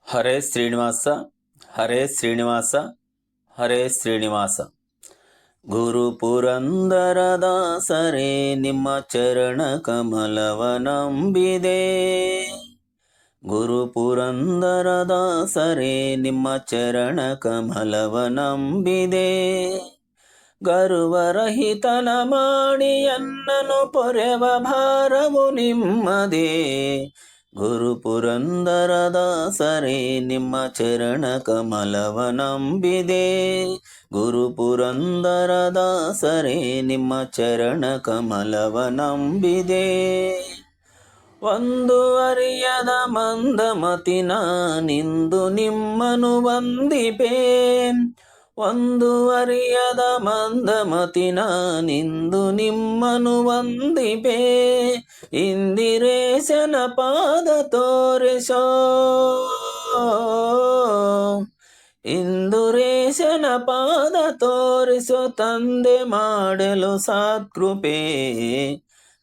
ಹರೇ ಶ್ರೀನಿವಾಸ ಹರೇ ಶ್ರೀನಿವಾಸ ಹರೇ ಶ್ರೀನಿವಾಸ. ಗುರು ಪುರಂದರದಾಸರೇ ನಿಮ್ಮ ಚರಣ ಕಮಲವ ನಂಬಿದೆ. ಗುರು ಪುರಂದರದಾಸರೇ ನಿಮ್ಮ ಚರಣ ಕಮಲವ ನಂಬಿದೆ. ಗರ್ವರಹಿತನ ಮಾಡಿ ಎನ್ನನು ಪೊರೆವ ಭಾರವು ನಿಮ್ಮದೇ. ಗುರು ಪುರಂದರದಾಸರೇ ನಿಮ್ಮ ಚರಣ ಕಮಲವ ನಂಬಿದೆ. ಗುರು ಪುರಂದರದಾಸರೇ ನಿಮ್ಮ ಚರಣ ಕಮಲವ ನಂಬಿದೆ. ಒಂದು ಅರಿಯದ ಮಂದಮತಿ ನಾನಿಂದು ನಿಮ್ಮನು ವಂದಿಪೆ. ಒಂದು ಅರಿಯದ ಮಂದಮತಿ ನಾನಿಂದು ನಿಮ್ಮನು ವಂದಿಪೆ. ಇಂದಿರೇಶನ ಪಾದ ತೋರಿಸೋ, ಇಂದುರೇಶನ ಪಾದ ತೋರಿಸೋ ತಂದೆ ಮಾಡಲು ಸತ್ಕೃಪೆ.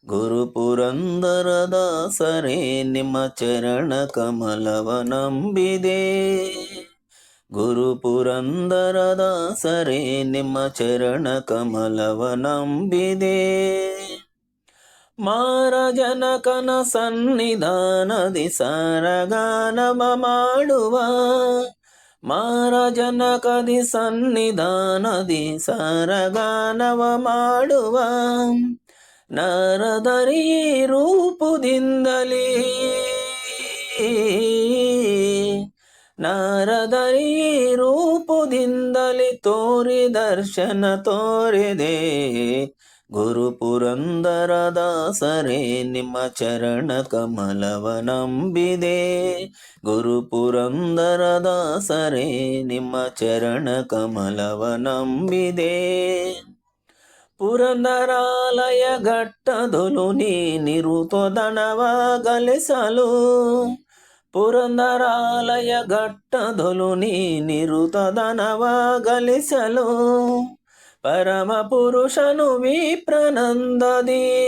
ಗುರು ಪುರಂದರದಾಸರೇ ನಿಮ್ಮ ಚರಣ ಕಮಲವ ನಂಬಿದೆ. ಗುರು ಪುರಂದರದಾಸರೇ ನಿಮ್ಮ ಚರಣ ಕಮಲವ ನಂಬಿದೆ. ಮಾರಜನಕನ ಸನ್ನಿಧಾನದಿ ಸಾರಗಾನವ ಮಾಡುವ. ಮಾರಜನಕದಿ ಸನ್ನಿಧಾನದಿ ಸಾರಗಾನವ ಮಾಡುವ. ನಾರದರಿ ರೂಪದಿಂದಲೇ, ನಾರದರಿ ರೂಪದಿಂದಲೇ ತೋರಿ ದರ್ಶನ ತೋರಿದೆ. ಗುರು ಪುರಂದರದಾಸರೇ ನಿಮ್ಮ ಚರಣ ಕಮಲವ ನಂಬಿದೆ. ಗುರು ಪುರಂದರದಾಸರೇ ನಿಮ್ಮ ಚರಣ ಕಮಲವ ನಂಬಿದೆ. ಪುರಂದರಾಲಯ ಘಟ್ಟದೊಲು ನೀನಿರುತೊದನವ ಗಳಿಸಲು. ಪುರಂದರಾಲಯ ಘಟ್ಟದೊಲು ನೀನಿರುತೊದನವ ಗಳಿಸಲು. ಪರಮ ಪುರುಷನು ವಿಪ್ರನಂದದಿ,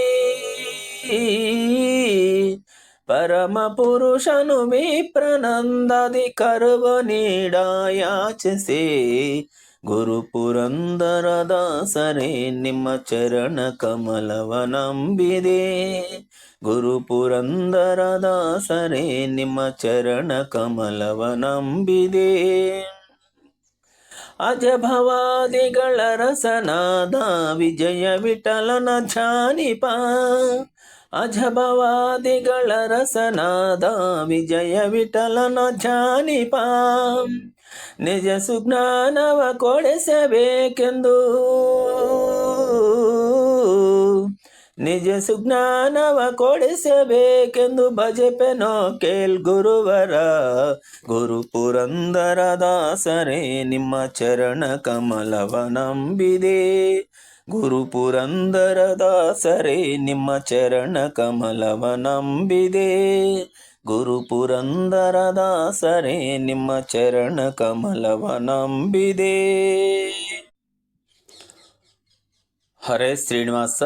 ಪರಮ ಪುರುಷನು ವಿಪ್ರನಂದದಿ ಕರ್ವ ನೀಡಾಯಾಚಿಸಿ. ಗುರು ಪುರಂದರದಾಸರೇ ನಿಮ್ಮ ಚರಣ ಕಮಲವ ನಂಬಿದೆ. ಗುರು ಪುರಂದರದಾಸರೇ ನಿಮ್ಮ ಚರಣ ಕಮಲವ ನಂಬಿದೆ. ಅಜಭವಾದಿಗಳ ರಸನಾದ ವಿಜಯ ವಿಠಲನ ಧ್ಯಾನಿಪ. ಅಜಭವಾದಿಗಳ ರಸನಾದ ವಿಜಯ ವಿಠಲನ ಧ್ಯಾನಿಪ. ನಿಜ ಸುಜ್ಞಾನವ ಕೊಡಿಸಬೇಕೆಂದು, ನಿಜ ಸುಜ್ಞಾನವ ಕೊಡಿಸಬೇಕೆಂದು ಭಜಪೆನೋ ಕೇಳ್ ಗುರುವರ. ಗುರು ಪುರಂದರದಾಸರೇ ನಿಮ್ಮ ಚರಣ ಕಮಲವ ನಂಬಿದೆ. ಗುರು ಪುರಂದರದಾಸರೇ ನಿಮ್ಮ ಚರಣ ಕಮಲವ ನಂಬಿದೆ. ಗುರು ಪುರಂದರದಾಸರೇ ನಿಮ್ಮ ಚರಣ ಕಮಲವ ನಂಬಿದೆ. ಹರೇ ಶ್ರೀನಿವಾಸ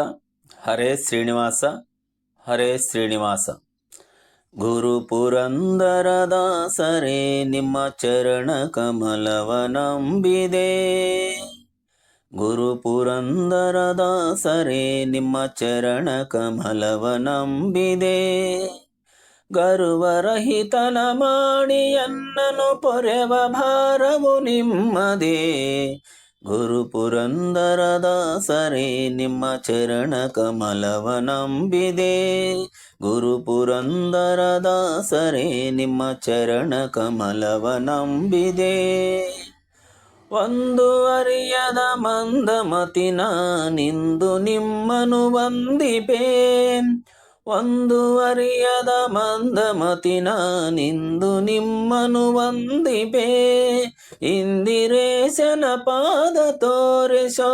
ಹರೇ ಶ್ರೀನಿವಾಸ ಹರೇ ಶ್ರೀನಿವಾಸ. ಗುರು ಪುರಂದರದಾಸರೇ ನಿಮ್ಮ ಚರಣ ಕಮಲವ ನಂಬಿದೆ. ಗುರು ಪುರಂದರದಾಸರೇ ನಿಮ್ಮ ಚರಣ ಕಮಲವ ನಂಬಿದೆ. ಗರ್ವರಹಿತನ ಮಾಡಿ ಎನ್ನನು ಪೊರೆವ ಭಾರವು ನಿಮ್ಮದೇ. ಗುರು ಪುರಂದರದಾಸರೇ ನಿಮ್ಮ ಚರಣ ಕಮಲವ ನಂಬಿದೆ. ಗುರು ಪುರಂದರದಾಸರೇ ನಿಮ್ಮ ಚರಣ ಕಮಲವ ನಂಬಿದೆ. ಒಂದು ಅರಿಯದ ಮಂದಮತಿ ನಾನಿಂದು ನಿಮ್ಮನು ವಂದಿಪೆ. ಒಂದು ಅರಿಯದ ಮಂದಮತಿ ನಾನಿಂದು ನಿಮ್ಮನು ವಂದಿಪೆ. ಇಂದಿರೇಶನ ಪಾದ ತೋರಿಸೋ.